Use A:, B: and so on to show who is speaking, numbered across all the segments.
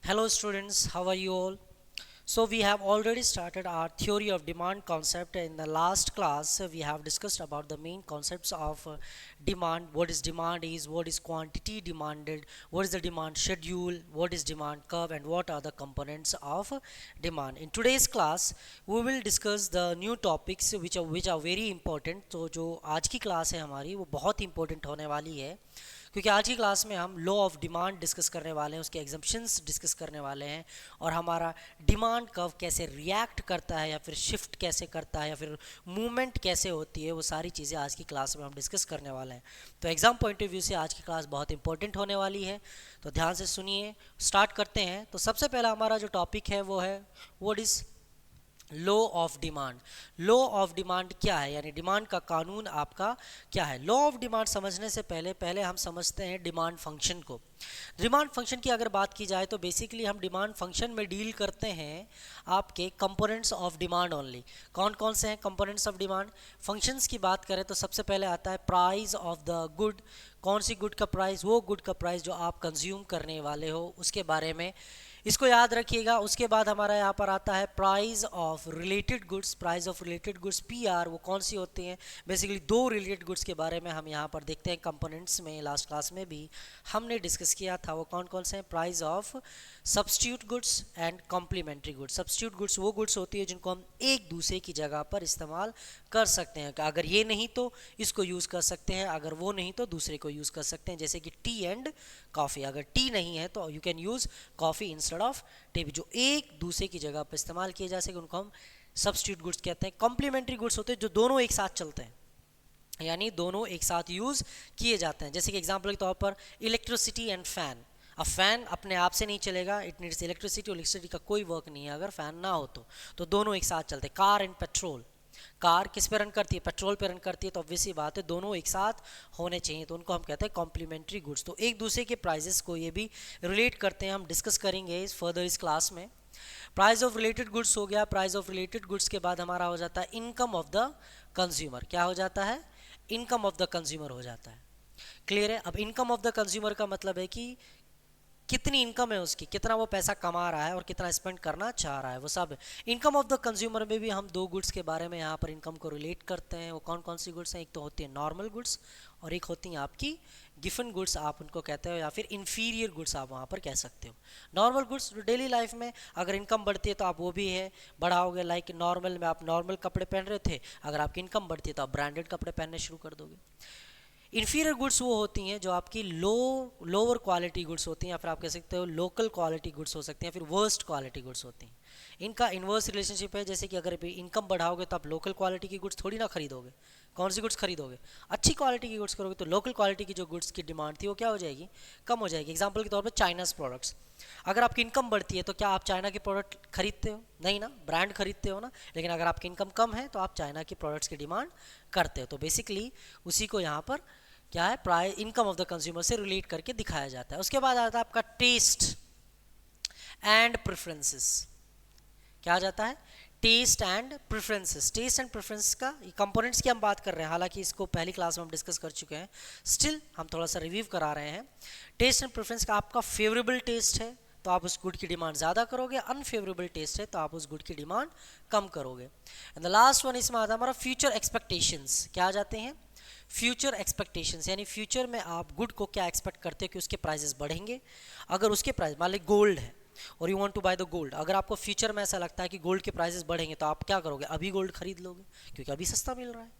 A: Hello students, how are you all? So we have already started our theory of demand concept. In the last class we have discussed about the main concepts of demand, what is demand is, what is quantity demanded, what is the demand schedule, what is demand curve, and what are the components of demand. In today's class we will discuss the new topics which are very important. तो जो आज की class है हमारी वो बहुत important होने वाली है, क्योंकि आज की क्लास में हम लॉ ऑफ डिमांड डिस्कस करने वाले हैं, उसके एग्जम्पशंस डिस्कस करने वाले हैं, और हमारा डिमांड कर्व कैसे रिएक्ट करता है या फिर शिफ्ट कैसे करता है या फिर मूवमेंट कैसे होती है, वो सारी चीज़ें आज की क्लास में हम डिस्कस करने वाले हैं। तो एग्ज़ाम पॉइंट ऑफ व्यू से आज की क्लास बहुत इंपॉर्टेंट होने वाली है, तो ध्यान से सुनिए। स्टार्ट करते हैं। तो सबसे पहला हमारा जो टॉपिक है वो है what is law of demand. Law of demand क्या है, यानी डिमांड का कानून आपका क्या है। लॉ ऑफ डिमांड समझने से पहले पहले हम समझते हैं डिमांड फंक्शन को। डिमांड फंक्शन की अगर बात की जाए तो बेसिकली हम डिमांड फंक्शन में डील करते हैं आपके कंपोनेंट्स ऑफ डिमांड ओनली। कौन कौन से हैं कंपोनेंट्स ऑफ डिमांड? फंक्शंस की बात करें तो सबसे पहले आता है प्राइस ऑफ द गुड। कौन सी गुड का प्राइस? वो गुड का प्राइस जो आप कंज्यूम करने वाले हो उसके बारे में, इसको याद रखिएगा। उसके बाद हमारा यहाँ पर आता है price of related goods. Price of related goods PR, वो कौन सी होती हैं? बेसिकली दो रिलेटेड गुड्स के बारे में हम यहाँ पर देखते हैं कंपोनेंट्स में। लास्ट क्लास में भी हमने डिस्कस किया था, वो कौन कौन से हैं? Price of substitute goods and complementary goods. Substitute goods वो गुड्स होती है जिनको हम एक दूसरे की जगह पर इस्तेमाल कर सकते हैं, कि अगर ये नहीं तो इसको यूज़ कर सकते हैं, अगर वो नहीं तो दूसरे को यूज़ कर सकते हैं। जैसे कि टी एंड कॉफ़ी, अगर टी नहीं है तो you can use coffee instead of T, जो एक दूसरे की जगह पर इस्तेमाल किए जा सके उनको हम सब्स्टिट्यूट गुड्स कहते हैं। कॉम्प्लीमेंट्री गुड्स होते हैं जो दोनों एक साथ चलते हैं, यानी दोनों एक साथ यूज़ किए जाते हैं। जैसे कि एग्जांपल के तौर पर इलेक्ट्रिसिटी एंड फैन। अब फैन अपने आप से नहीं चलेगा, इट नीड्स इलेक्ट्रिसिटी, और इलेक्ट्रिसिटी का कोई वर्क नहीं है अगर फैन ना हो तो दोनों एक साथ चलते हैं। कार एंड पेट्रोल, कार किस पे रन करती है? पेट्रोल पे रन करती है, तो ऑब्वियस सी बात है दोनों एक साथ होने चाहिए, तो उनको हम कहते हैं कॉम्प्लीमेंट्री गुड्स। तो एक दूसरे के प्राइजेस को ये भी रिलेट करते हैं, हम डिस्कस करेंगे फर्दर इस क्लास में। प्राइस ऑफ रिलेटेड गुड्स हो गया। प्राइस ऑफ रिलेटेड गुड्स के बाद हमारा हो जाता है इनकम ऑफ द कंज्यूमर। क्या हो जाता है? इनकम ऑफ द कंज्यूमर हो जाता है। क्लियर है? अब इनकम ऑफ द कंज्यूमर का मतलब है कि कितनी इनकम है उसकी, कितना वो पैसा कमा रहा है और कितना स्पेंड करना चाह रहा है, वो सब। इनकम ऑफ द कंज्यूमर में भी हम दो गुड्स के बारे में यहाँ पर इनकम को रिलेट करते हैं। वो कौन कौन सी गुड्स हैं? एक तो होती है नॉर्मल गुड्स और एक होती हैं आपकी गिफन गुड्स, आप उनको कहते हो, या फिर इन्फीरियर गुड्स आप वहाँ पर कह सकते हो। नॉर्मल गुड्स डेली लाइफ में अगर इनकम बढ़ती है तो आप वो भी है बढ़ाओगे। लाइक नॉर्मल में आप नॉर्मल कपड़े पहन रहे थे, अगर आपकी इनकम बढ़ती है तो आप ब्रांडेड कपड़े पहनने शुरू कर दोगे। इन्फीरियर गुड्स वो होती हैं जो आपकी लोअर क्वालिटी गुड्स होती हैं, या फिर आप कह सकते हो लोकल क्वालिटी गुड्स हो सकती हैं, फिर वर्स्ट क्वालिटी गुड्स होती हैं। इनका इन्वर्स रिलेशनशिप है, जैसे कि अगर इनकम बढ़ाओगे तो आप लोकल क्वालिटी की गुड्स थोड़ी ना खरीदोगे। कौन सी गुड्स खरीदोगे? अच्छी क्वालिटी की गुड्स करोगे, तो लोकल क्वालिटी की जो गुड्स की डिमांड थी वो क्या हो जाएगी? कम हो जाएगी। एग्जाम्पल के तौर पर चाइनाज प्रोडक्ट्स, अगर आपकी इनकम बढ़ती है तो क्या आप चाइना के प्रोडक्ट खरीदते हो? नहीं ना, ब्रांड खरीदते हो ना। लेकिन अगर आपकी इनकम कम है तो आप चाइना की प्रोडक्ट्स की डिमांड करते हो। तो बेसिकली उसी को यहाँ पर क्या है, price income of the consumer से रिलेट करके दिखाया जाता है। उसके बाद आता है आपका टेस्ट एंड प्रेफरेंसेस। क्या आ जाता है? Taste and preferences. Taste and preference का कंपोनेंट्स की हम बात कर रहे हैं, हालांकि इसको पहली क्लास में हम डिस्कस कर चुके हैं, स्टिल हम थोड़ा सा रिव्यू करा रहे हैं। टेस्ट एंड प्रेफरेंस का आपका फेवरेबल टेस्ट है तो आप उस गुड की डिमांड ज़्यादा करोगे, अनफेवरेबल टेस्ट है तो आप उस गुड की डिमांड कम करोगे। एंड द लास्ट वन इसमें आता है हमारा फ्यूचर एक्सपेक्टेशंस। क्या आ जाते हैं? फ्यूचर एक्सपेक्टेशंस, यानी फ्यूचर में आप गुड को क्या एक्सपेक्ट करते हो कि उसके प्राइजेस बढ़ेंगे। अगर उसके प्राइस, मान लीजिए गोल्ड है और you want to buy the gold, अगर आपको फ्यूचर में ऐसा लगता है कि गोल्ड के प्राइसेस बढ़ेंगे तो आप क्या करोगे? अभी गोल्ड खरीद लोगे, क्योंकि अभी सस्ता मिल रहा है।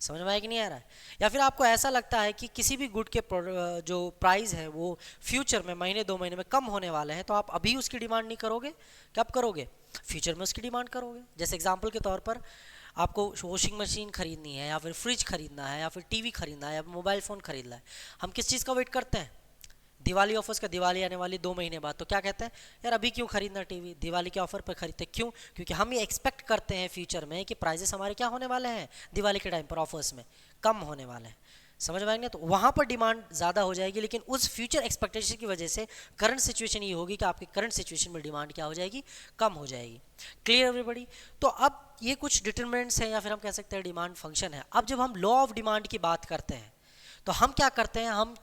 A: समझ में आया कि नहीं आ रहा है? या फिर आपको ऐसा लगता है कि किसी भी गुड के जो प्राइस है वो फ्यूचर में महीने 2 महीने में कम होने वाले हैं, तो आप अभी उसकी डिमांड नहीं करोगे, कब करोगे? फ्यूचर में उसकी डिमांड करोगे। जैसे एग्जाम्पल के तौर पर आपको वॉशिंग मशीन खरीदनी है, या फिर फ्रिज खरीदना है, या फिर टीवी खरीदना है, या मोबाइल फ़ोन खरीदना है, हम किस चीज़ का वेट करते हैं? दिवाली ऑफर्स का। दिवाली आने वाली 2 महीने बाद, तो क्या कहते हैं? यार अभी क्यों खरीदना टीवी, दिवाली के ऑफर पर खरीदते। क्यों? क्योंकि हम ये एक्सपेक्ट करते हैं फ्यूचर में कि प्राइजेस हमारे क्या होने वाले हैं दिवाली के टाइम पर ऑफर्स में, कम होने वाले हैं। समझ में आएंगे? तो वहाँ पर डिमांड ज़्यादा हो जाएगी, लेकिन उस फ्यूचर एक्सपेक्टेशन की वजह से करंट सिचुएशन ये होगी कि आपकी करंट सिचुएशन में डिमांड क्या हो जाएगी? कम हो जाएगी। Clear everybody? तो अब ये कुछ डिटरमिनेंट्स हैं, या फिर हम कह सकते हैं डिमांड फंक्शन है। अब जब हम लॉ ऑफ डिमांड की बात करते हैं तो हम क्या करते हैं? हम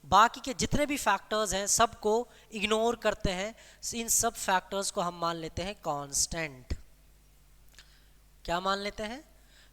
A: बाकी के जितने भी फैक्टर्स हैं सबको इग्नोर करते हैं, इन सब फैक्टर्स को हम मान लेते हैं कांस्टेंट। क्या मान लेते हैं?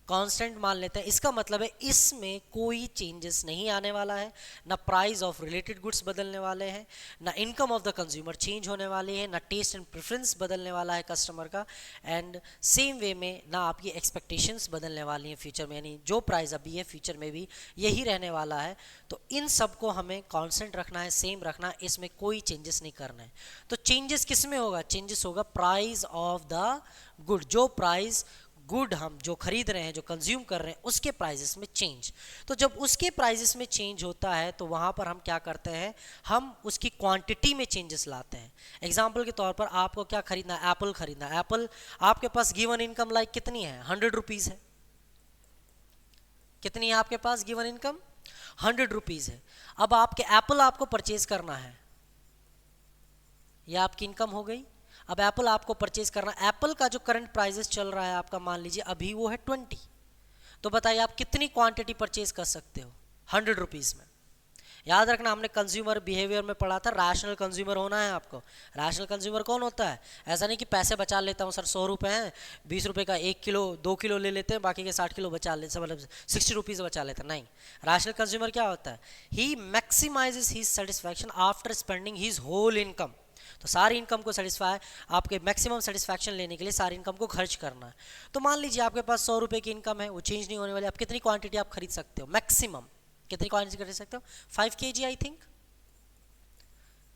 A: कांस्टेंट मान लेते हैं। इसका मतलब है इसमें कोई चेंजेस नहीं आने वाला है, ना प्राइस ऑफ रिलेटेड गुड्स बदलने वाले हैं, ना income of the consumer change होने वाली है, ना टेस्ट एंड प्रेफरेंस बदलने वाला है कस्टमर का, एंड सेम वे में ना आपकी एक्सपेक्टेशंस बदलने वाली हैं फ्यूचर में, यानी जो प्राइस अभी है फ्यूचर में भी यही रहने वाला है। तो इन सब को हमें कांस्टेंट रखना है, सेम रखना है, इसमें कोई चेंजेस नहीं करना है। तो चेंजेस किस में होगा? चेंजेस होगा प्राइस ऑफ द गुड, जो प्राइस गुड हम जो खरीद रहे हैं, जो कंज्यूम कर रहे हैं, उसके प्राइजेस में चेंज। तो जब उसके प्राइजेस में चेंज होता है तो वहाँ पर हम क्या करते हैं, हम उसकी क्वांटिटी में चेंजेस लाते हैं। एग्जाम्पल के तौर पर आपको क्या खरीदना है? एप्पल खरीदना है। एप्पल आपके पास गिवन इनकम लाइक कितनी है? 100 रुपीज़ है। कितनी है आपके पास गिवन इनकम? 100 रुपीज़ है। अब आपके एप्पल आपको परचेज करना है, यह आपकी इनकम हो गई। अब एप्पल आपको परचेज करना, एप्पल का जो करंट प्राइजेस चल रहा है आपका, मान लीजिए अभी वो है 20, तो बताइए आप कितनी क्वांटिटी परचेज कर सकते हो 100 रुपीज़ में? याद रखना, हमने कंज्यूमर बिहेवियर में पढ़ा था, रैशनल कंज्यूमर होना है आपको। रैशनल कंज्यूमर कौन होता है? ऐसा नहीं कि पैसे बचा लेता हूँ सर, 100 रुपये हैं, 20 रुपये का 1 किलो 2 किलो ले लेते हैं, बाकी के 60 किलो बचा लेते, मतलब 60 रुपीज़ बचा लेते हैं। नहीं, रैशनल कंज्यूमर क्या होता है? He maximises his satisfaction after spending his whole income. तो सारी इनकम को सेटिस्फाई, आपके मैक्सिमम सेटिस्फैक्शन लेने के लिए सारी इनकम को खर्च करना है। तो मान लीजिए आपके पास 100 रुपये की इनकम है, वो चेंज नहीं होने वाली। आप कितनी क्वांटिटी आप खरीद सकते हो? मैक्सिमम कितनी क्वांटिटी खरीद सकते हो? 5 kg आई थिंक।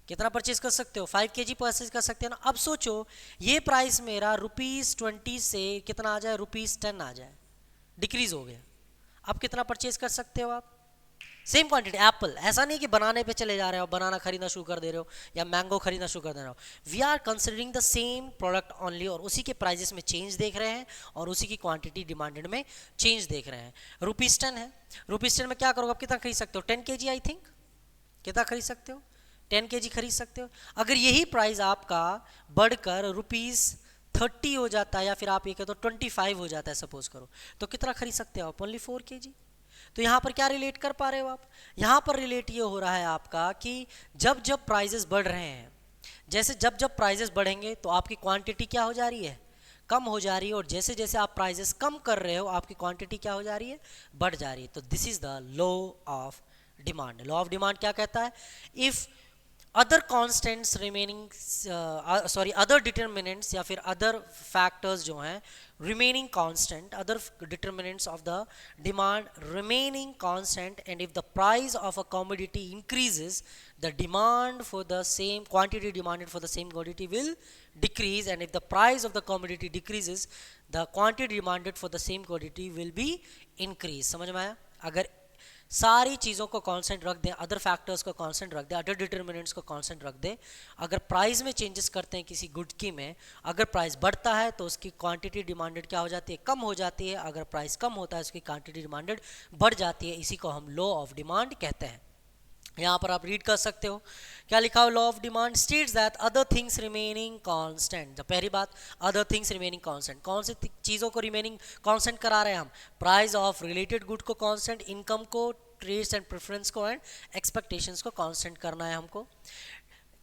A: कितना परचेज कर सकते हो? 5 kg परचेज कर सकते हो ना। अब सोचो ये प्राइस मेरा ₹20 से कितना आ जाए, ₹10 आ जाए, डिक्रीज हो गया। अब कितना परचेज कर सकते हो आप? Same quantity. एप्पल, ऐसा नहीं कि बनाने पे चले जा रहे हो, बनाना खरीदना शुरू कर दे रहे हो, या मैंगो खरीदना शुरू कर दे रहे हो। We are considering the same product only, और उसी के प्राइजेस में चेंज देख रहे हैं और उसी की क्वांटिटी डिमांडेड में चेंज देख रहे हैं। ₹10 है, ₹10 में क्या करोगे आप? कितना खरीद सकते हो? 10 kg आई थिंक। कितना खरीद सकते हो? 10 kg खरीद सकते हो। अगर यही प्राइस आपका बढ़कर ₹30 हो जाता है, या फिर आप ये कहते हो 25 हो जाता है सपोज करो, तो कितना खरीद सकते हो आप? Only 4 kg। तो यहाँ पर क्या रिलेट कर पा रहे हो आप? यहाँ पर रिलेट ये हो रहा है आपका कि जब जब प्राइजेस बढ़ रहे हैं, जैसे जब जब प्राइजेस बढ़ेंगे तो आपकी क्वांटिटी क्या हो जा रही है? कम हो जा रही है, और जैसे जैसे आप प्राइजेस कम कर रहे हो आपकी क्वांटिटी क्या हो जा रही है? बढ़ जा रही है। तो this is the law of demand. Law of demand क्या कहता है? If other constants remaining other determinants या फिर other factors जो हैं remaining constant, other determinants of the demand remaining constant, and if the price of a commodity increases, the demand for the same quantity demanded for the same commodity will decrease, and if the price of the commodity decreases, the quantity demanded for the same commodity will be increase। समझ में आया? अगर सारी चीज़ों को constant रख दें, other factors को कांस्टेंट रख दें, अदर डिटर्मिनेंट्स को कांस्टेंट रख दें, अगर प्राइस में चेंजेस करते हैं किसी गुड की में, अगर प्राइस बढ़ता है तो उसकी क्वांटिटी डिमांडेड क्या हो जाती है? कम हो जाती है। अगर प्राइस कम होता है उसकी क्वांटिटी डिमांडेड बढ़ जाती है। इसी को हम लॉ ऑफ डिमांड कहते हैं। यहाँ पर आप रीड कर सकते हो क्या लिखा हो? Law of demand states that other things remaining constant. तो पहली बात, अदर थिंग्स रिमेनिंग कांस्टेंट, कौन सी चीज़ों को रिमेनिंग कांस्टेंट करा रहे हैं हम? प्राइस ऑफ रिलेटेड गुड को कांस्टेंट, इनकम को, टेस्ट एंड प्रेफरेंस को, एंड एक्सपेक्टेशंस को कांस्टेंट करना है हमको।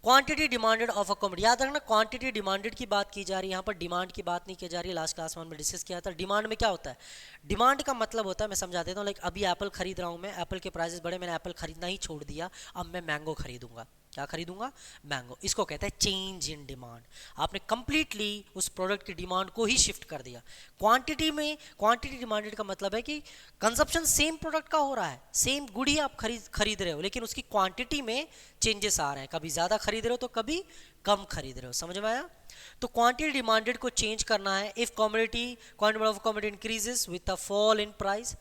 A: Quantity demanded of a commodity, याद रखना क्वांटिटी डिमांडेड की बात की जा रही है, यहाँ पर डिमांड की बात नहीं की जा रही है। लास्ट क्लास में हमने डिस्कस किया था डिमांड में क्या होता है। डिमांड का मतलब होता है, मैं समझा देता हूँ, लाइक अभी एप्पल खरीद रहा हूँ मैं, एप्पल के प्राइसेस बढ़े, मैंने एप्पल खरीदना ही छोड़ दिया, अब मैं मैंगो खरीदूंगा। क्या खरीदूंगा? मैंगो। इसको कहते हैं चेंज इन डिमांड। आपने कंप्लीटली उस प्रोडक्ट की डिमांड को ही शिफ्ट कर दिया। क्वांटिटी में, क्वांटिटी डिमांडेड का मतलब है कि कंजप्शन सेम प्रोडक्ट का हो रहा है, सेम गुड ही आप खरीद रहे हो, लेकिन उसकी क्वांटिटी में चेंजेस आ रहे हैं, कभी ज़्यादा खरीद रहे हो तो कभी कम खरीद रहे हो। समझ में आया? तो क्वांटिटी डिमांडेड को चेंज करना है। If quantity of commodity increases with a fall in price,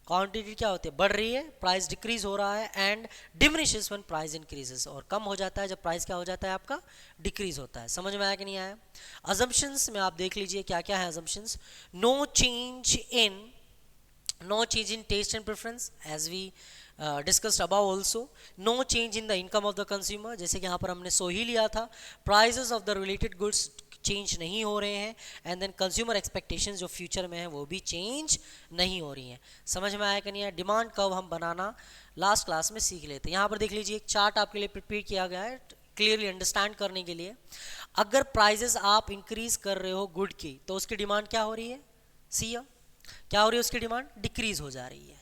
A: quantity क्या होती है? बढ़ रही है, प्राइस डिक्रीज हो रहा है, and diminishes when price increases, और कम हो जाता है जब प्राइस क्या हो जाता है आपका? डिक्रीज होता है। समझ में आया कि नहीं आया? अजम्पशंस में आप देख लीजिए क्या क्या है assumptions. No change in taste and preference, as we discussed above also. No change in the income of the consumer, जैसे कि यहाँ पर हमने सो ही लिया था। prices of the related goods change नहीं हो रहे हैं, एंड देन कंज्यूमर एक्सपेक्टेशंस जो फ्यूचर में है वो भी चेंज नहीं हो रही हैं। समझ में आया कि नहीं आया? डिमांड कर्व हम बनाना लास्ट क्लास में सीख लेते हैं। यहाँ पर देख लीजिए एक चार्ट आपके लिए प्रिपेयर किया गया है क्लियरली अंडरस्टैंड करने के लिए। अगर प्राइजेस आप इंक्रीज कर रहे हो गुड की तो उसकी डिमांड क्या हो रही है, सी क्या हो रही है, उसकी डिमांड डिक्रीज हो जा रही है,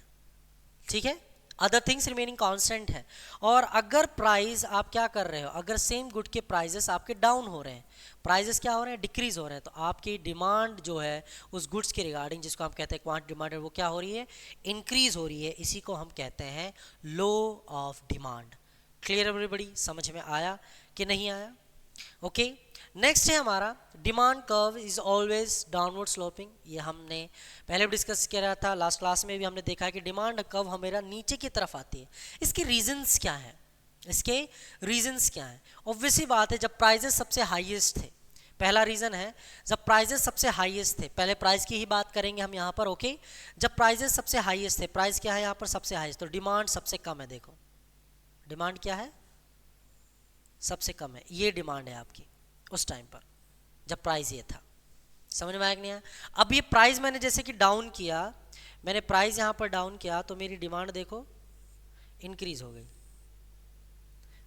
A: ठीक है, अदर थिंग्स रिमेनिंग कांस्टेंट है। और अगर प्राइस आप क्या कर रहे हो, अगर सेम गुड के प्राइजेस आपके डाउन हो रहे हैं, प्राइजेस क्या हो रहे हैं, डिक्रीज हो रहे हैं, तो आपकी डिमांड जो है उस गुड्स के रिगार्डिंग, जिसको हम कहते हैं क्वांटिटी डिमांड, वो क्या हो रही है, इंक्रीज हो रही है। इसी को हम कहते हैं लो ऑफ डिमांड। क्लियर एवरीबॉडी, समझ में आया कि नहीं आया? ओके, नेक्स्ट है हमारा demand curve is always downward sloping. ये हमने पहले भी डिस्कस किया था, लास्ट क्लास में भी हमने देखा है कि डिमांड कर्व हमेशा नीचे की तरफ आती है। इसके रीजंस क्या हैं, इसके रीजंस क्या हैं? ऑब्वियसली बात है, जब प्राइजेस सबसे हाईएस्ट थे, पहला रीजन है जब प्राइजेस सबसे हाईएस्ट थे, पहले प्राइस की ही बात करेंगे हम यहाँ पर, ओके। जब प्राइजेस सबसे हाईएस्ट थे, प्राइस क्या है यहाँ पर, सबसे हाईएस्ट, तो डिमांड सबसे कम है। देखो डिमांड क्या है, सबसे कम है, ये डिमांड है आपकी उस टाइम पर जब प्राइस ये था। समझ में आया कि नहीं आया? अब ये प्राइस मैंने जैसे कि डाउन किया, मैंने प्राइस यहाँ पर डाउन किया तो मेरी डिमांड देखो इंक्रीज हो गई।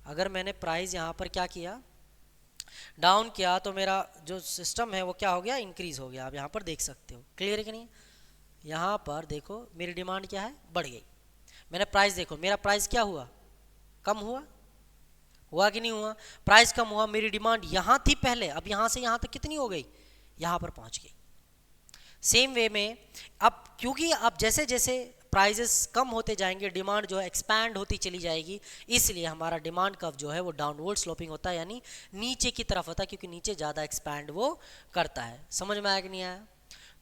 A: अगर मैंने प्राइस यहाँ पर क्या किया, डाउन किया, तो मेरा जो सिस्टम है वो क्या हो गया, इंक्रीज हो गया। आप यहाँ पर देख सकते हो, क्लियर है कि नहीं? यहाँ पर देखो मेरी डिमांड क्या है, बढ़ गई। मैंने प्राइस देखो, मेरा प्राइस क्या हुआ, कम हुआ, हुआ कि नहीं हुआ? प्राइस कम हुआ, मेरी डिमांड यहाँ थी पहले, अब यहाँ से यहाँ तक कितनी हो गई, यहाँ पर पहुँच गई। सेम वे में अब क्योंकि अब जैसे जैसे प्राइजेस कम होते जाएंगे, डिमांड जो है एक्सपैंड होती चली जाएगी, इसलिए हमारा डिमांड कर्व जो है वो डाउनवर्ड स्लोपिंग होता है, यानी नीचे की तरफ होता है, क्योंकि नीचे ज़्यादा एक्सपैंड वो करता है। समझ में आया कि नहीं आया?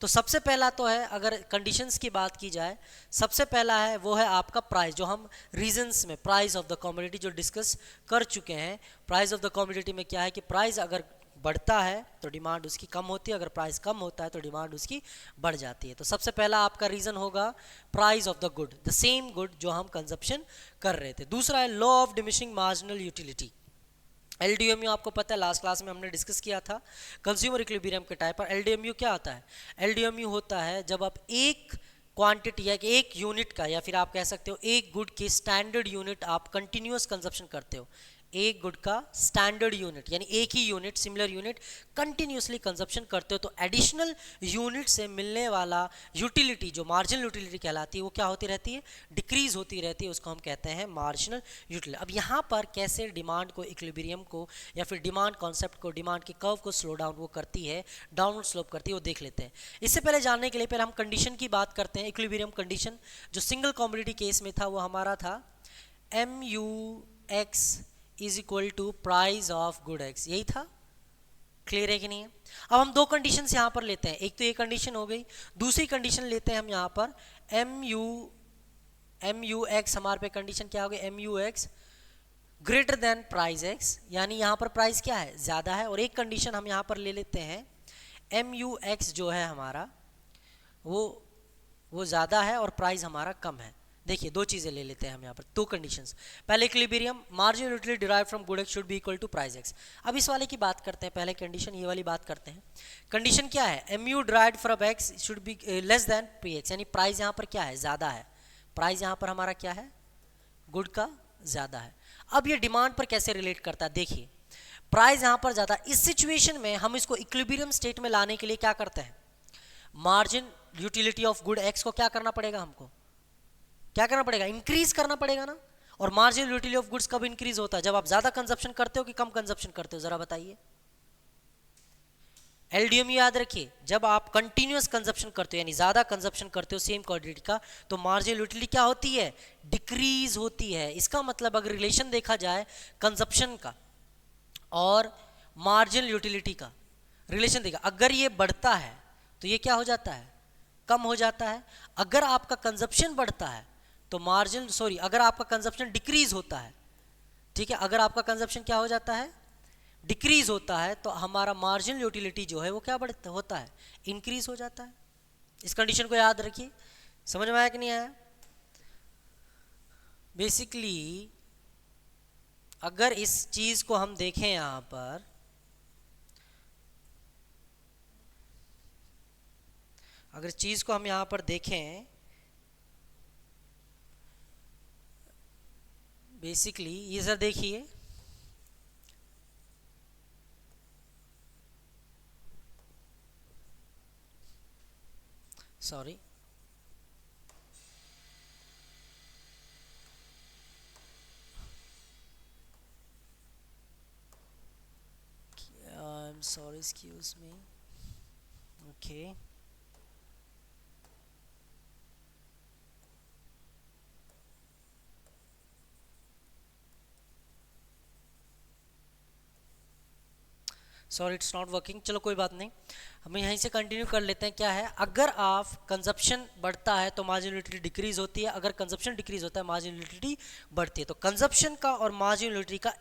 A: तो सबसे पहला तो है, अगर कंडीशंस की बात की जाए, सबसे पहला है वो है आपका प्राइस, जो हम रीजंस में प्राइस ऑफ द कमोडिटी जो डिस्कस कर चुके हैं। प्राइस ऑफ द कमोडिटी में क्या है कि प्राइस अगर बढ़ता है तो डिमांड उसकी कम होती है, अगर प्राइस कम होता है तो डिमांड उसकी बढ़ जाती है। तो सबसे पहला आपका रीजन होगा price of the good, the same good जो हम कंजप्शन कर रहे थे। दूसरा है law of diminishing marginal utility, LDMU आपको पता है, लास्ट क्लास में हमने डिस्कस किया था कंज्यूमर इक्विलिब्रियम के टाइप पर। LDMU क्या होता है, LDMU होता है जब आप एक क्वांटिटी या एक यूनिट का, या फिर आप कह सकते हो एक गुड की स्टैंडर्ड यूनिट आप कंटिन्यूअस कंजप्शन करते हो, एक गुड का स्टैंडर्ड यूनिट यानी एक ही unit, similar unit continuously consumption करते हो, तो एडिशनल यूनिट से मिलने वाला यूटिलिटी जो मार्जिनल यूटिलिटी कहलाती है वो क्या होती रहती है, डिक्रीज होती रहती है, उसको हम कहते हैं मार्जिनल यूटिलिटी। अब यहाँ पर कैसे डिमांड को, इक्विलिब्रियम को, या फिर डिमांड कॉन्सेप्ट को, डिमांड के कर्व को स्लो डाउन वो करती है, डाउनवर्ड स्लोप करती है, वो देख लेते हैं। इससे पहले जानने के लिए पहले हम कंडीशन की बात करते हैं। इक्विलिब्रियम कंडीशन जो सिंगल कमोडिटी केस में था वो हमारा था MUX is equal to price of good x, यही था। क्लियर है कि नहीं है? अब हम दो कंडीशन यहाँ पर लेते हैं, एक तो ये कंडीशन हो गई, दूसरी कंडीशन लेते हैं हम यहाँ पर MUX, हमारे पे कंडीशन क्या हो गई, MUX greater than price x, यानी यहाँ पर प्राइस क्या है, ज़्यादा है। और एक कंडीशन हम यहाँ पर ले लेते हैं MUX जो है हमारा वो ज़्यादा है और प्राइस हमारा कम है। देखिए दो चीज़ें ले लेते हैं हम यहाँ पर, दो कंडीशंस। पहले equilibrium marginal utility derived from good x should be equal to price x. अब इस वाले की बात करते हैं, पहले कंडीशन ये वाली बात करते हैं। कंडीशन क्या है, MU derived from x should be less than P x, यानी प्राइस यहाँ पर क्या है, ज़्यादा है। प्राइस यहाँ पर हमारा क्या है, गुड का ज़्यादा है। अब ये डिमांड पर कैसे रिलेट करता है, देखिए प्राइस यहाँ पर ज़्यादा, इस सिचुएशन में हम इसको इक्विलिब्रियम स्टेट में लाने के लिए क्या करते हैं, margin utility of good x को क्या करना पड़ेगा, हमको क्या करना पड़ेगा, इंक्रीज करना पड़ेगा ना। और मार्जिनल यूटिलिटी ऑफ गुड्स कब इंक्रीज होता है, जब आप ज्यादा कंजप्शन करते हो कि कम कंजप्शन करते हो, जरा बताइए। LDMU याद रखिए, जब आप कंटिन्यूअस कंजप्शन करते हो यानी ज्यादा कंजप्शन करते हो सेम क्वांटिटी का, तो मार्जिनल यूटिलिटी क्या होती है, डिक्रीज होती है। इसका मतलब अगर रिलेशन देखा जाए कंजप्शन का और मार्जिनल यूटिलिटी का रिलेशन देखा, अगर ये बढ़ता है तो ये क्या हो जाता है, कम हो जाता है। अगर आपका कंजप्शन बढ़ता है तो अगर आपका कंजप्शन डिक्रीज होता है, ठीक है, अगर आपका कंजप्शन क्या हो जाता है, डिक्रीज होता है, तो हमारा मार्जिनल यूटिलिटी जो है वो क्या बढ़ता होता है, इंक्रीज हो जाता है। इस कंडीशन को याद रखिए। समझ में आया कि नहीं आया? बेसिकली अगर इस चीज को हम देखें यहां पर, अगर चीज को हम यहां पर देखें बेसिकली ये सर देखिए, sorry, I am sorry, excuse me, okay. Sorry it's not working, चलो कोई बात नहीं, हम यहीं से कंटिन्यू कर लेते हैं। क्या है, अगर आप कंजप्शन बढ़ता है तो मार्जिनल यूटिलिटी डिक्रीज होती है, अगर कंजप्शन डिक्रीज होता है मार्जिनल यूटिलिटी बढ़ती है। तो कंजप्शन का और मार्जिनल यूटिलिटी का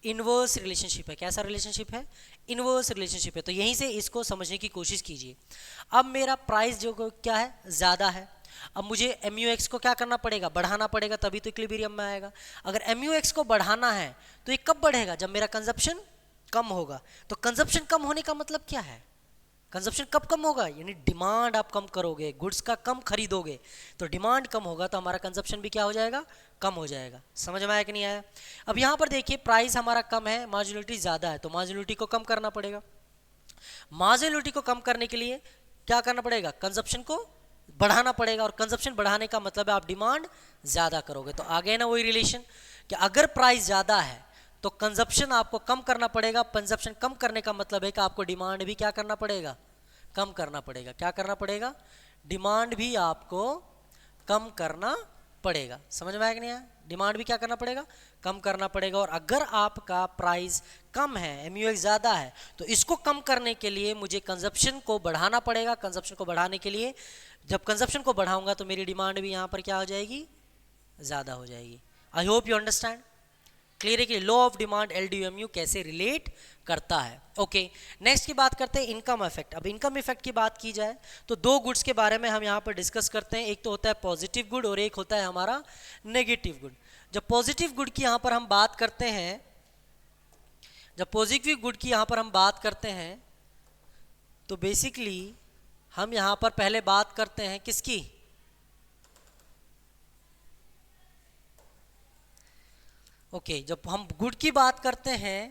A: इनवर्स रिलेशनशिप है। कैसा रिलेशनशिप है? इनवर्स रिलेशनशिप है। तो यहीं से इसको समझने की कोशिश कीजिए। अब मेरा प्राइस जो क्या है, ज़्यादा है। अब मुझे MUX को क्या करना पड़ेगा? बढ़ाना पड़ेगा, तभी तो इक्विलिब्रियम में आएगा। अगर MUX को बढ़ाना है तो ये कब बढ़ेगा? जब मेरा कंजप्शन कम होगा। तो कंजप्शन कम होने का मतलब क्या है? कंजप्शन कब कम होगा? यानी डिमांड आप कम करोगे, गुड्स का कम खरीदोगे, तो डिमांड कम होगा तो हमारा कंजप्शन भी क्या हो जाएगा? कम हो जाएगा। समझ में आया कि नहीं आया? अब यहाँ पर देखिए, प्राइस हमारा कम है, मार्जिनलिटी ज़्यादा है, तो मार्जिनलिटी को कम करना पड़ेगा। मार्जिनलिटी को कम करने के लिए क्या करना पड़ेगा? कंजप्शन को बढ़ाना पड़ेगा, और कंजप्शन बढ़ाने का मतलब है आप डिमांड ज़्यादा करोगे। तो आ गया ना वही रिलेशन कि अगर प्राइस ज़्यादा है तो कंजप्शन आपको कम करना पड़ेगा। कंजप्शन कम करने का मतलब है कि आपको डिमांड भी क्या करना पड़ेगा? कम करना पड़ेगा। क्या करना पड़ेगा? डिमांड भी आपको कम करना पड़ेगा। समझ में आया कि नहीं आया? डिमांड भी क्या करना पड़ेगा? कम करना पड़ेगा। और अगर आपका प्राइस कम है, MUX ज़्यादा है, तो इसको कम करने के लिए मुझे कंजप्शन को बढ़ाना पड़ेगा। कंजप्शन को बढ़ाने के लिए, जब कंजप्शन को बढ़ाऊंगा तो मेरी डिमांड भी यहाँ पर क्या हो जाएगी? ज़्यादा हो जाएगी। I hope you understand. Clear है कि लॉ ऑफ डिमांड LDMU कैसे रिलेट करता है। ओके, नेक्स्ट की बात करते हैं इनकम इफेक्ट। अब इनकम इफेक्ट की बात की जाए तो दो गुड्स के बारे में हम यहाँ पर डिस्कस करते हैं। एक तो होता है पॉजिटिव गुड और एक होता है हमारा नेगेटिव गुड। जब पॉजिटिव गुड की यहाँ पर हम बात करते हैं, जब पॉजिटिव गुड की यहाँ पर हम बात करते हैं तो बेसिकली हम यहाँ पर पहले बात करते हैं किसकी? ओके, जब हम गुड की बात करते हैं,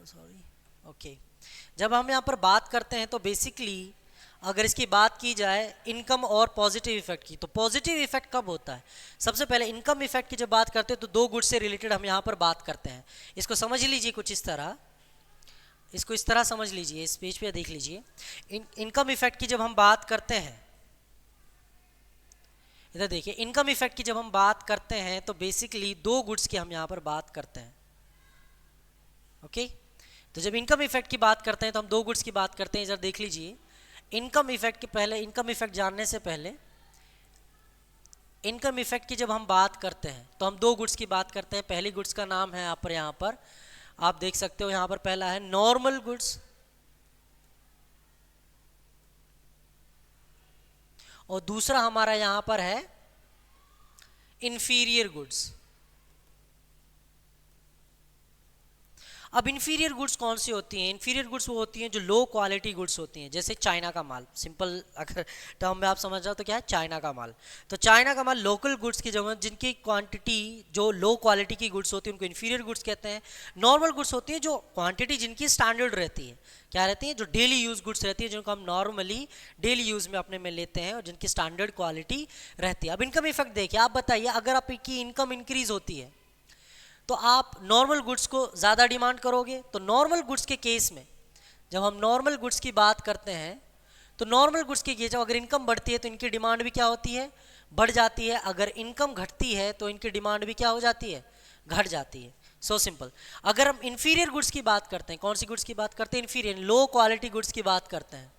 A: सॉरी, ओके, जब हम यहाँ पर बात करते हैं तो बेसिकली अगर इसकी बात की जाए इनकम और पॉजिटिव इफेक्ट की, तो पॉजिटिव इफेक्ट कब होता है? सबसे पहले इनकम इफेक्ट की जब बात करते हैं तो दो गुड से रिलेटेड हम यहाँ पर बात करते हैं। इसको समझ लीजिए कुछ इस तरह, इसको इस तरह समझ लीजिए, इस पेज पे देख लीजिए। इनकम इफेक्ट की जब हम बात करते हैं, इधर देखिए, इनकम इफेक्ट की जब हम बात करते हैं तो बेसिकली दो गुड्स की हम यहाँ पर बात करते हैं। ओके, तो जब इनकम इफेक्ट की बात करते हैं तो हम दो गुड्स की बात करते हैं। इधर देख लीजिए, इनकम इफेक्ट के पहले, इनकम इफेक्ट जानने से पहले, इनकम इफेक्ट की जब हम बात करते हैं तो हम दो गुड्स की बात करते हैं। पहली गुड्स का नाम है यहाँ पर आप देख सकते हो, यहाँ पर पहला है नॉर्मल गुड्स और दूसरा हमारा यहाँ पर है इंफीरियर गुड्स। अब इंफीरियर गुड्स कौन सी होती हैं? इंफीरियर गुड्स वो होती हैं जो लो क्वालिटी गुड्स होती हैं, जैसे चाइना का माल। सिंपल अगर टर्म में आप समझ जाओ तो क्या है? चाइना का माल। तो चाइना का माल लोकल गुड्स की जगह, जिनकी क्वांटिटी जो लो क्वालिटी की गुड्स होती है उनको इंफीरियर गुड्स कहते हैं। नॉर्मल गुड्स होती हैं जो क्वांटिटी जिनकी स्टैंडर्ड रहती है। क्या रहती है? जो डेली यूज गुड्स रहती है, जिनको हम नॉर्मली डेली यूज में अपने में लेते हैं और जिनकी स्टैंडर्ड क्वालिटी रहती है। अब इनकम इफेक्ट देखिए, आप बताइए, अगर आपकी इनकम इंक्रीज होती है तो आप नॉर्मल गुड्स को ज़्यादा डिमांड करोगे। तो नॉर्मल गुड्स के केस में, जब हम नॉर्मल गुड्स की बात करते हैं तो नॉर्मल गुड्स के केस में अगर इनकम बढ़ती है तो इनकी डिमांड भी क्या होती है? बढ़ जाती है। अगर इनकम घटती है तो इनकी डिमांड भी क्या हो जाती है? घट जाती है। So simple. अगर हम इंफीरियर गुड्स की बात करते हैं, कौन सी गुड्स की बात करते हैं? इंफीरियर, लो क्वालिटी गुड्स की बात करते हैं,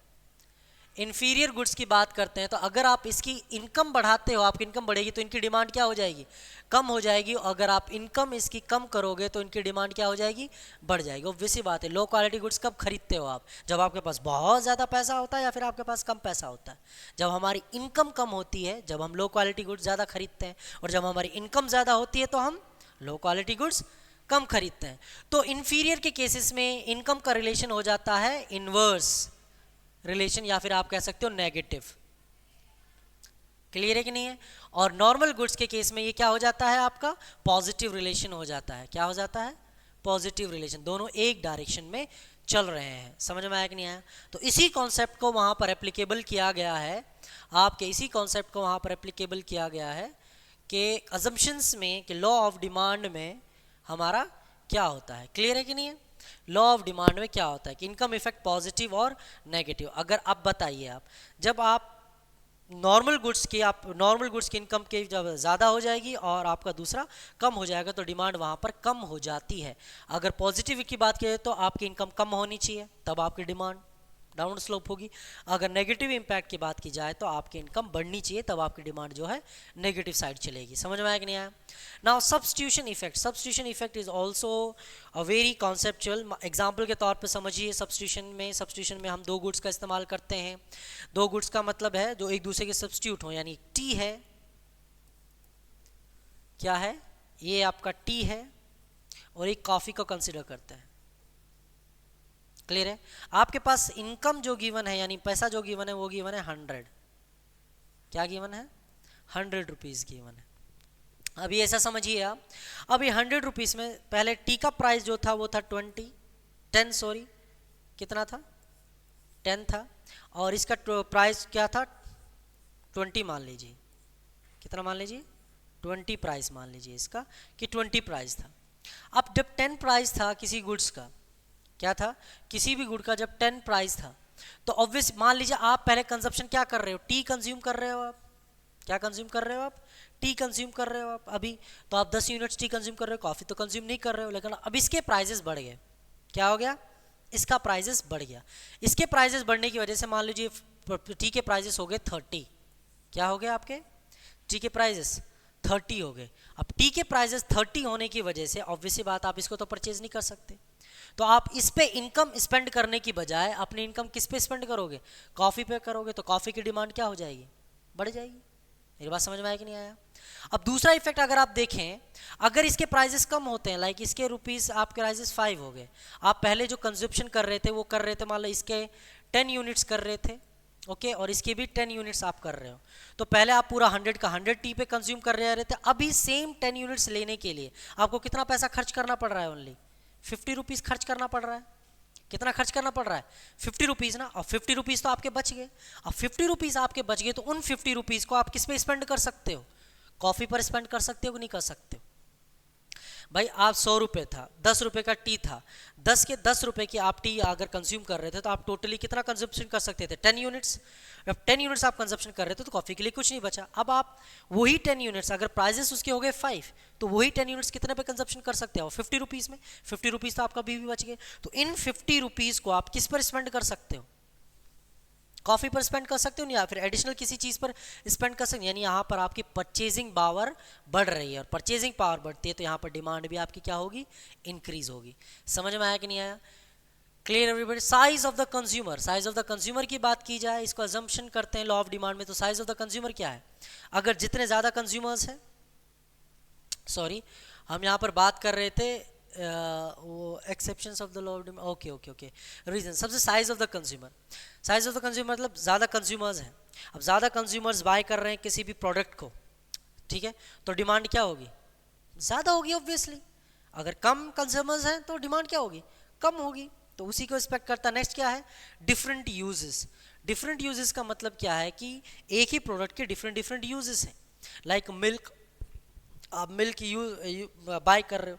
A: इंफीरियर गुड्स की बात करते हैं। तो अगर आप इसकी इनकम बढ़ाते हो, आपकी इनकम बढ़ेगी तो इनकी डिमांड क्या हो जाएगी? कम हो जाएगी। अगर आप इनकम इसकी कम करोगे तो इनकी डिमांड क्या हो जाएगी? बढ़ जाएगी। ऑब्वियस सी बात है। लो क्वालिटी गुड्स कब खरीदते हो आप? जब आपके पास बहुत ज़्यादा पैसा होता है या फिर आपके पास कम पैसा होता है? जब हमारी इनकम कम होती है, जब हम लो क्वालिटी गुड्स ज़्यादा खरीदते हैं, और जब हमारी इनकम ज़्यादा होती है तो हम लो क्वालिटी गुड्स कम खरीदते हैं। तो इन्फीरियर के केसेस में इनकम का रिलेशन हो जाता है इनवर्स रिलेशन, या फिर आप कह सकते हो नेगेटिव। क्लियर है कि नहीं है? और नॉर्मल गुड्स के केस में ये क्या हो जाता है, आपका पॉजिटिव रिलेशन हो जाता है। क्या हो जाता है, पॉजिटिव रिलेशन, दोनों एक डायरेक्शन में चल रहे हैं। समझ में आया कि नहीं आया? तो इसी कॉन्सेप्ट को वहाँ पर एप्लीकेबल किया गया है, आपके इसी कॉन्सेप्ट को वहाँ पर एप्लीकेबल किया गया है कि अजम्पशंस में, कि लॉ ऑफ डिमांड में हमारा क्या होता है। क्लियर है कि नहीं है? लॉ ऑफ डिमांड में क्या होता है कि इनकम इफेक्ट पॉजिटिव और नेगेटिव। अगर आप बताइए, आप जब आप नॉर्मल गुड्स की इनकम के जब ज़्यादा हो जाएगी और आपका दूसरा कम हो जाएगा, तो डिमांड वहाँ पर कम हो जाती है। अगर पॉजिटिव की बात करें तो आपकी इनकम कम होनी चाहिए, तब आपकी डिमांड डाउन स्लोप होगी। अगर नेगेटिव इम्पैक्ट की बात की जाए तो आपकी इनकम बढ़नी चाहिए, तब आपकी डिमांड जो है नेगेटिव साइड चलेगी। समझ में आया कि नहीं आया? Now substitution effect is also a very conceptual. Example के तौर पे समझिए, सब्स्टिट्यूशन में हम दो गुड्स का इस्तेमाल करते हैं। दो गुड्स का मतलब है जो एक दूसरे के सब्स्टिट्यूट हो, यानी टी है, क्या है ये, आपका टी है, और एक कॉफ़ी को कंसिडर करते हैं। क्लियर है? आपके पास इनकम जो गिवन है, यानी पैसा जो गिवन है, वो गिवन है 100। क्या गिवन है? 100 रुपीज़ गिवन है। अभी ऐसा समझिए आप, अभी 100 रुपीज़ में पहले टी का प्राइस जो था वो था 10 कितना था? 10 था, और इसका प्राइस क्या था? 20 मान लीजिए। कितना मान लीजिए? 20 प्राइस मान लीजिए इसका, कि 20 प्राइस था। अब जब 10 प्राइस था किसी गुड्स का, क्या था, किसी भी गुड का जब 10 प्राइस था, तो ऑब्वियस मान लीजिए आप पहले कंजप्शन क्या कर रहे हो, टी कंज्यूम कर रहे हो। आप क्या कंज्यूम कर रहे हो? आप टी कंज्यूम कर रहे हो आप अभी। तो आप 10 यूनिट्स टी कंज्यूम कर रहे हो, कॉफ़ी तो कंज्यूम नहीं कर रहे हो। लेकिन अब इसके प्राइजेस बढ़ गए। क्या हो गया? इसका प्राइजेस बढ़ गया। इसके प्राइजेस बढ़ने की वजह से मान लीजिए टी के प्राइजेस हो गए 30। क्या हो गया? आपके टी के प्राइजेस 30 हो गए। अब टी के प्राइजेस 30 होने की वजह से ऑब्वियसली बात, आप इसको तो परचेज नहीं कर सकते। तो आप इस पे इनकम स्पेंड करने की बजाय अपनी इनकम किस पे स्पेंड करोगे? कॉफ़ी पे करोगे। तो कॉफ़ी की डिमांड क्या हो जाएगी? बढ़ जाएगी। मेरी बात समझ में आया कि नहीं आया? अब दूसरा इफेक्ट अगर आप देखें, अगर इसके प्राइजेस कम होते हैं, लाइक इसके रुपीस आपके प्राइजेस 5 हो गए, आप पहले जो कंजप्शन कर रहे थे वो कर रहे थे, मान लो इसके 10 यूनिट्स कर रहे थे, ओके, और इसके भी 10 यूनिट्स आप कर रहे हो। तो पहले आप पूरा 100 का 100 टी पे कंज्यूम कर रहे थे। अभी सेम 10 यूनिट्स लेने के लिए आपको कितना पैसा खर्च करना पड़ रहा है? ओनली 50 रुपीज़ खर्च करना पड़ रहा है। कितना खर्च करना पड़ रहा है? 50 रुपीज़ ना। और 50 रुपीज़ तो आपके बच गए। अब 50 रुपीज़ आपके बच गए, तो उन 50 रुपीज़ को आप किस पे स्पेंड कर सकते हो? कॉफ़ी पर स्पेंड कर सकते हो कि नहीं कर सकते हो? भाई आप 100 रुपये था, 10 रुपये का टी था, 10 रुपये की आप टी अगर कंज्यूम कर रहे थे, तो आप टोटली कितना कंजप्शन कर सकते थे? 10 यूनिट्स। अब 10 यूनिट्स आप कंजप्शन कर रहे थे, तो कॉफ़ी के लिए कुछ नहीं बचा। अब आप वही 10 यूनिट्स, अगर प्राइजेस उसके हो गए 5, तो वही 10 यूनिट्स कितने पे कंजप्शन कर सकते हो? 50 रुपीज़ में। 50 रुपीज़ तो आपका भी बच गए। तो इन 50 रुपीज़ को आप किस पर स्पेंड कर सकते हो? कॉफ़ी पर स्पेंड कर सकते हो, या फिर एडिशनल किसी चीज़ पर स्पेंड कर सकते हो। यानी यहाँ पर आपकी परचेजिंग पावर बढ़ रही है, और परचेजिंग पावर बढ़ती है तो यहाँ पर डिमांड भी आपकी क्या होगी? इंक्रीज होगी। समझ में आया कि नहीं आया? Clear everybody? Size of the consumer की बात की जाए, इसको अजम्पशन करते हैं लॉ ऑफ डिमांड में, तो साइज ऑफ द कंज्यूमर क्या है? अगर जितने ज़्यादा कंज्यूमर्स हैं, सॉरी हम यहाँ पर बात कर रहे थे वो exceptions of the law of demand, okay reason. सबसे साइज ऑफ द कंज्यूमर मतलब ज़्यादा कंज्यूमर्स हैं। अब ज़्यादा कंज्यूमर्स बाय कर रहे हैं किसी भी प्रोडक्ट को, ठीक है, तो डिमांड क्या होगी? ज़्यादा होगी ऑब्वियसली। अगर कम कंज्यूमर्स हैं तो डिमांड क्या होगी? कम होगी। तो उसी को एक्सपेक्ट करता है। नेक्स्ट क्या है? डिफरेंट यूजेस का मतलब क्या है कि एक ही प्रोडक्ट के डिफरेंट यूजेस हैं। लाइक मिल्क, आप मिल्क बाय कर रहे हो,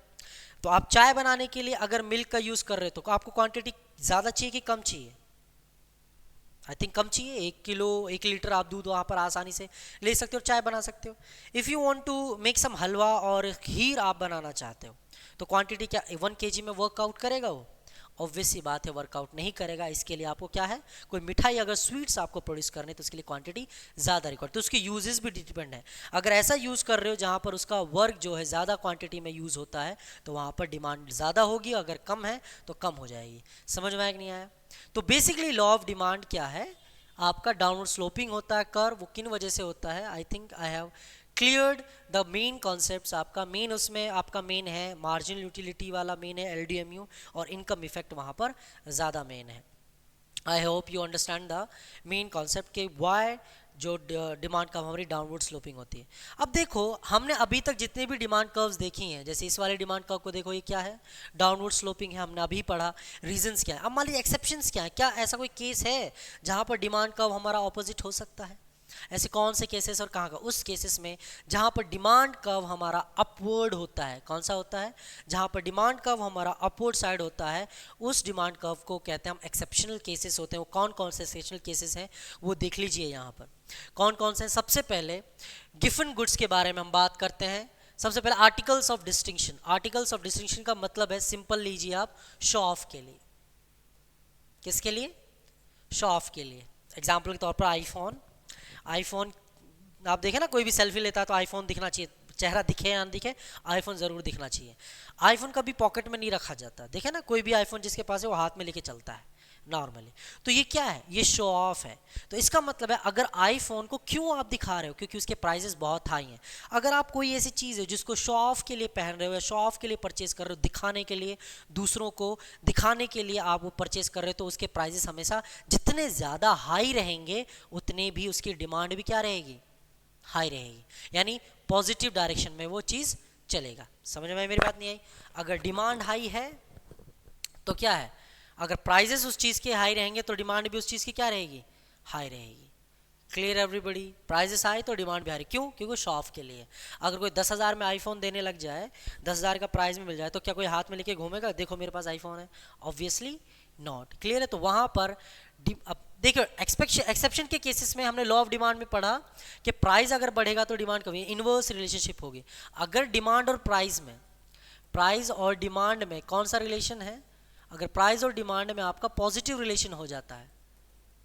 A: तो आप चाय बनाने के लिए अगर मिल्क का यूज़ कर रहे हो, तो आपको क्वांटिटी ज़्यादा चाहिए कि कम चाहिए? आई थिंक कम चाहिए। 1 लीटर आप दूध वहाँ पर आसानी से ले सकते हो, चाय बना सकते हो। If you want to make some halwa और खीर आप बनाना चाहते हो, तो क्वांटिटी क्या 1 kg में वर्कआउट करेगा? वो ऑब्वियस सी बात है, वर्कआउट नहीं करेगा। इसके लिए आपको क्या है, कोई मिठाई अगर स्वीट्स आपको प्रोड्यूस करने, तो उसके लिए क्वांटिटी ज़्यादा रिक्वायर्ड, तो उसकी यूजेस भी डिपेंड है। अगर ऐसा यूज़ कर रहे हो जहाँ पर उसका वर्क जो है ज़्यादा क्वांटिटी में यूज़ होता है, तो वहाँ पर डिमांड ज़्यादा होगी। अगर कम है तो कम हो जाएगी। समझ में आया कि नहीं आया? तो बेसिकली लॉ ऑफ डिमांड क्या है? आपका डाउनवर्ड स्लोपिंग होता है कर्व। वो किन वजह से होता है? I think I have cleared the main concepts. आपका मेन उसमें आपका मेन है मार्जिनल यूटिलिटी वाला, मेन है LDMU, और इनकम इफेक्ट वहाँ पर ज़्यादा मेन है। I hope you understand the main concept के वाई जो डिमांड कर्व हमारी डाउनवर्ड स्लोपिंग होती है। अब देखो हमने अभी तक जितने भी डिमांड कर्व्स देखी हैं, जैसे इस वाले डिमांड कर्व को देखो, ये क्या है, डाउनवर्ड स्लोपिंग है, हमने अभी पढ़ा रीजंस क्या है। अब मान लीजिए एक्सेप्शंस क्या है, क्या ऐसा कोई केस है जहाँ पर डिमांड कर्व हमारा ऑपोजिट हो सकता है? ऐसे कौन से केसेस और कहाँ का? उस केसेस में जहाँ पर डिमांड कर्व हमारा अपवर्ड होता है। कौन सा होता है? जहाँ पर डिमांड कर्व हमारा अपवर्ड साइड होता है, उस डिमांड कर्व को कहते हैं हम एक्सेप्शनल केसेस होते हैं। वो कौन कौन से एक्सेप्शनल केसेस हैं वो देख लीजिए यहाँ पर कौन कौन से हैं। सबसे पहले गिवन गुड्स के बारे में हम बात करते हैं। सबसे पहले articles of distinction. Articles of distinction का मतलब है, सिंपल लीजिए आप, शो ऑफ के लिए। किसके लिए? शो ऑफ के लिए। एग्जाम्पल के तौर पर आईफोन। आईफोन आप देखें ना, कोई भी सेल्फी लेता है तो आईफोन दिखना चाहिए, चेहरा दिखे या ना दिखे, आईफोन ज़रूर दिखना चाहिए। आईफोन कभी पॉकेट में नहीं रखा जाता, देखे ना, कोई भी आईफोन जिसके पास है वो हाथ में लेके चलता है नॉर्मली। तो ये क्या है? ये शो ऑफ है। तो इसका मतलब है अगर आईफोन को क्यों आप दिखा रहे हो? क्योंकि उसके प्राइसेस बहुत हाई हैं। अगर आप कोई ऐसी चीज़ है जिसको शो ऑफ के लिए पहन रहे हो या शो ऑफ के लिए परचेज कर रहे हो, दिखाने के लिए, दूसरों को दिखाने के लिए आप वो परचेज कर रहे हो, तो उसके प्राइसेस हमेशा जितने ज़्यादा हाई रहेंगे उतने भी उसकी डिमांड भी क्या रहेगी? हाई रहेगी। यानी पॉजिटिव डायरेक्शन में वो चीज़ चलेगा। समझ में मेरी बात नहीं आई? अगर डिमांड हाई है तो क्या है, अगर प्राइजेस उस चीज़ के हाई रहेंगे तो डिमांड भी उस चीज़ की क्या रहेगी? हाई रहेगी। Clear everybody? प्राइजेस हाई तो डिमांड भी हाई। क्यों? क्योंकि शो ऑफ के लिए। अगर कोई 10,000 में आईफोन देने लग जाए, 10,000 का प्राइस में मिल जाए, तो क्या कोई हाथ में लेके घूमेगा, देखो मेरे पास आईफोन है? Obviously not. क्लियर है? तो वहाँ पर अब देखो एक्सेप्शन के केसेस में हमने लॉ ऑफ डिमांड में पढ़ा कि प्राइस अगर बढ़ेगा तो डिमांड कभी, इनवर्स रिलेशनशिप होगी। अगर डिमांड और प्राइस में, प्राइस और डिमांड में कौन सा रिलेशन है? अगर प्राइस और डिमांड में आपका पॉजिटिव रिलेशन हो जाता है,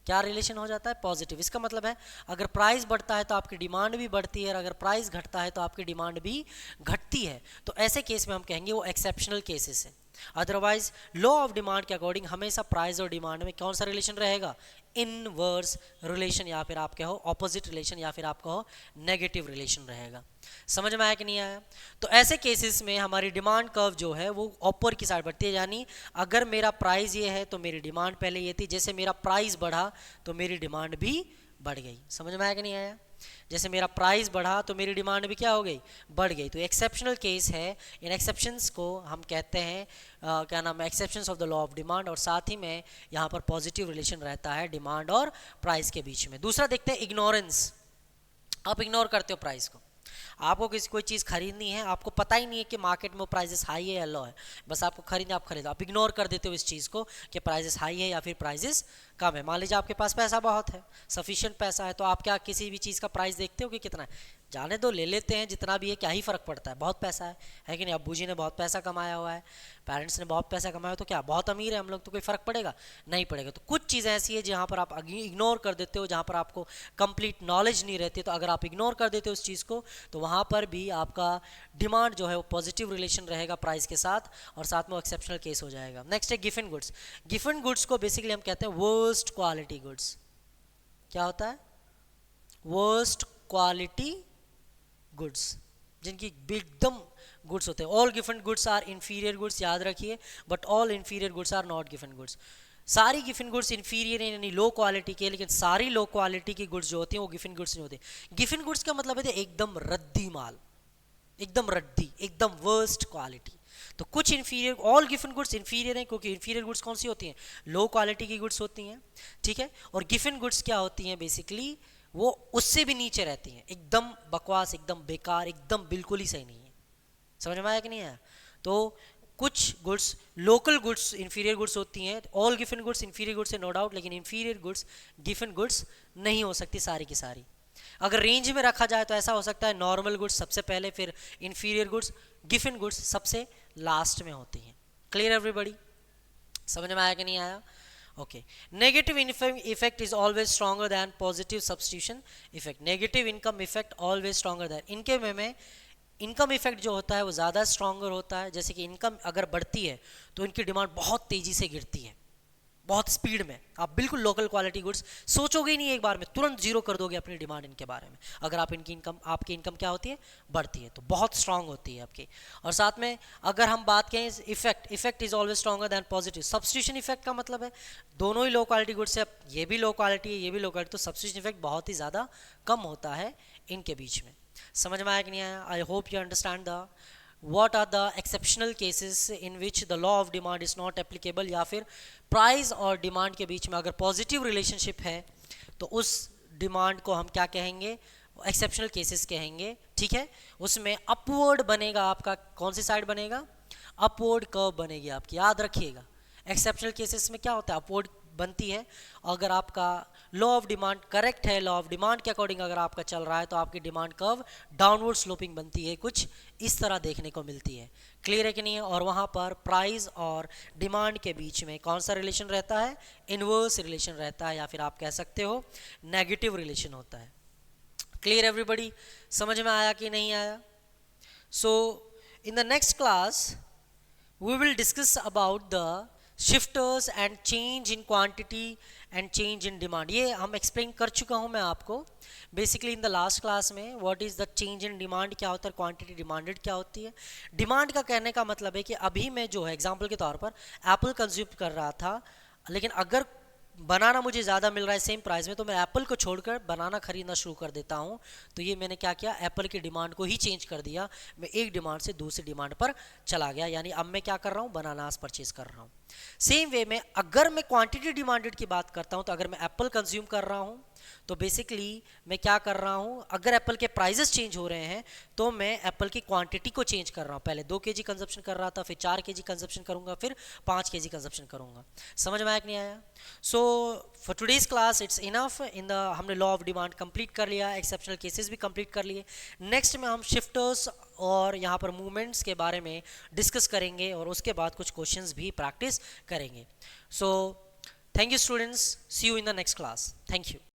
A: क्या रिलेशन हो जाता है? पॉजिटिव। इसका मतलब है अगर प्राइस बढ़ता है तो आपकी डिमांड भी बढ़ती है, और अगर प्राइस घटता है तो आपकी डिमांड भी घटती है। तो ऐसे केस में हम कहेंगे वो एक्सेप्शनल केसेस है। अदरवाइज लॉ ऑफ डिमांड के अकॉर्डिंग हमेशा प्राइस और डिमांड में कौन सा रिलेशन रहेगा? इनवर्स रिलेशन, या फिर आप कहो ऑपोजिट रिलेशन, या फिर आप कहो नेगेटिव रिलेशन रहेगा। समझ में आया कि नहीं आया? तो ऐसे केसेस में हमारी डिमांड कर्व जो है वो ऊपर की साइड बढ़ती है। यानी अगर मेरा प्राइस ये है तो मेरी डिमांड पहले ये थी, जैसे मेरा प्राइस बढ़ा तो मेरी डिमांड भी बढ़ गई। समझ में आया कि नहीं आया? जैसे मेरा प्राइस बढ़ा तो मेरी डिमांड भी क्या हो गई? बढ़ गई। तो एक्सेप्शनल केस है। इन एक्सेप्शंस को हम कहते हैं क्या नाम है? Exceptions of the law of demand. और साथ ही में यहाँ पर पॉजिटिव रिलेशन रहता है डिमांड और प्राइस के बीच में। दूसरा देखते हैं इग्नोरेंस। आप इग्नोर करते हो प्राइस को। आपको किसी कोई चीज़ खरीदनी है, आपको पता ही नहीं है कि मार्केट में प्राइजेस हाई है या लो है, बस आपको खरीदना, आप खरीदो, आप इग्नोर कर देते हो इस चीज़ को कि प्राइजेस हाई है या फिर प्राइजेस कम है। मान लीजिए आपके पास पैसा बहुत है, सफिशिएंट पैसा है, तो आप क्या किसी भी चीज़ का प्राइस देखते हो कि कितना है? जाने दो, ले लेते हैं, जितना भी है, क्या ही फ़र्क पड़ता है, बहुत पैसा है कि नहीं? अब्बू जी ने बहुत पैसा कमाया हुआ है, पेरेंट्स ने बहुत पैसा कमाया, तो क्या बहुत अमीर है हम लोग, तो कोई फ़र्क पड़ेगा? नहीं पड़ेगा। तो कुछ चीज़ें ऐसी है जहाँ पर आप इग्नोर कर देते हो, जहाँ पर आपको कंप्लीट नॉलेज नहीं रहती। तो अगर आप इग्नोर कर देते हो उस चीज़ को, तो वहाँ पर भी आपका डिमांड जो है वो पॉजिटिव रिलेशन रहेगा प्राइस के साथ, और साथ में एक्सेप्शनल केस हो जाएगा। नेक्स्ट है गिवन गुड्स। गिवन गुड्स को बेसिकली हम कहते हैं वर्स्ट क्वालिटी गुड्स। क्या होता है? वर्स्ट क्वालिटी गुड्स, जिनकी एकदम गुड्स होते हैं। ऑल गिवन गुड्स आर इंफीरियर गुड्स, याद रखिए, but all inferior goods are not गिवन गुड्स। सारी गिवन गुड्स इंफीरियर यानी लो क्वालिटी के, लेकिन सारी लो क्वालिटी की गुड्स जो होती हैं वो गिवन गुड्स नहीं होती। गिवन गुड्स का मतलब है एकदम रद्दी माल, एकदम रद्दी, एकदम वर्स्ट क्वालिटी। तो कुछ इंफीरियर, ऑल गिवन गुड्स इंफीरियर हैं, क्योंकि इंफीरियर गुड्स कौन सी होती हैं? लो क्वालिटी की गुड्स होती हैं, ठीक है। और गिवन गुड्स क्या होती हैं? बेसिकली वो उससे भी नीचे रहती हैं, एकदम बकवास, एकदम बेकार, एकदम बिल्कुल ही सही नहीं है। समझ में आया कि नहीं आया? तो कुछ goods, local goods inferior goods होती हैं। ऑल गिवन गुड्स इंफीरियर गुड्स है नो डाउट, लेकिन इंफीरियर गुड्स गिवन गुड्स नहीं हो सकती सारी की सारी। अगर रेंज में रखा जाए तो ऐसा हो सकता है नॉर्मल गुड्स सबसे पहले, फिर इंफीरियर गुड्स, गिवन गुड्स सबसे लास्ट में होती हैं। Clear everybody? समझ में आया कि नहीं आया? Okay. Negative effect is always stronger than positive substitution effect. Negative income effect always stronger than, इनके में इनकम इफेक्ट जो होता है वो ज़्यादा स्ट्रॉन्गर होता है। जैसे कि इनकम अगर बढ़ती है तो इनकी डिमांड बहुत तेज़ी से गिरती है, बहुत स्पीड में। आप बिल्कुल लोकल क्वालिटी गुड्स सोचोगे ही नहीं, एक बार में तुरंत जीरो कर दोगे अपनी डिमांड इनके बारे में। अगर आप इनकी इनकम, आपकी इनकम क्या होती है, बढ़ती है, तो बहुत स्ट्रांग होती है आपकी। और साथ में अगर हम बात करें effect, effect is always stronger than positive. Substitution effect का मतलब है दोनों ही लो क्वालिटी गुड्स है, ये भी लो क्वालिटी है, ये भी लो क्वालिटी, तो सब्स्टिट्यूशन इफेक्ट बहुत ही ज़्यादा कम होता है इनके बीच में। समझ में आया कि नहीं आया? I hope you understand the what are the exceptional cases in which the law of demand is not applicable, या फिर प्राइस और डिमांड के बीच में अगर पॉजिटिव रिलेशनशिप है तो उस डिमांड को हम क्या कहेंगे, एक्सेप्शनल केसेस कहेंगे। ठीक है, उसमें अपवर्ड बनेगा आपका, कौन सी साइड बनेगा, अपवर्ड कर्व बनेगी आपकी, याद रखिएगा। एक्सेप्शनल केसेस में क्या होता है, अपवर्ड बनती है। अगर आपका लॉ ऑफ डिमांड करेक्ट है, लॉ ऑफ डिमांड के अकॉर्डिंग अगर आपका चल रहा है, तो आपकी डिमांड कर्व डाउनवर्ड स्लोपिंग बनती है, कुछ इस तरह देखने को मिलती है। क्लियर है कि नहीं है? और वहाँ पर प्राइस और डिमांड के बीच में कौन सा रिलेशन रहता है, इनवर्स रिलेशन रहता है, या फिर आप कह सकते हो नेगेटिव रिलेशन होता है। Clear everybody? समझ में आया कि नहीं आया? So in the next class we will discuss about the shifters and change in quantity and change in demand। ये हम एक्सप्लेन कर चुका हूँ मैं आपको basically in the last class में। What is the change in demand क्या होता है, क्वांटिटी डिमांडेड क्या होती है। डिमांड का कहने का मतलब है कि अभी मैं जो है एग्जांपल के तौर पर एप्पल कंज्यूम कर रहा था, लेकिन अगर बनाना मुझे ज़्यादा मिल रहा है सेम प्राइस में, तो मैं एप्पल को छोड़कर बनाना खरीदना शुरू कर देता हूँ। तो ये मैंने क्या किया, एप्पल की डिमांड को ही चेंज कर दिया, मैं एक डिमांड से दूसरी डिमांड पर चला गया, यानी अब मैं क्या कर रहा हूँ, बनानास परचेज कर रहा हूँ। सेम वे में अगर मैं क्वांटिटी डिमांडेड की बात करता हूँ, तो अगर मैं एप्पल कंज्यूम कर रहा हूँ तो बेसिकली मैं क्या कर रहा हूँ, अगर एप्पल के प्राइजेस चेंज हो रहे हैं तो मैं एप्पल की क्वांटिटी को चेंज कर रहा हूँ। पहले 2 kg कंजप्शन कर रहा था, फिर 4 kg कंजप्शन करूँगा, फिर 5 kg कंजप्शन करूँगा। समझ में आया कि नहीं आया? So for today's class it's enough. हमने लॉ ऑफ डिमांड कंप्लीट कर लिया, एक्सेप्शनल केसेस भी कंप्लीट कर लिए। नेक्स्ट में हम शिफ्टर्स और यहाँ पर मूवमेंट्स के बारे में डिस्कस करेंगे, और उसके बाद कुछ क्वेश्चंस भी प्रैक्टिस करेंगे। So thank you students, see you in the next class. Thank you.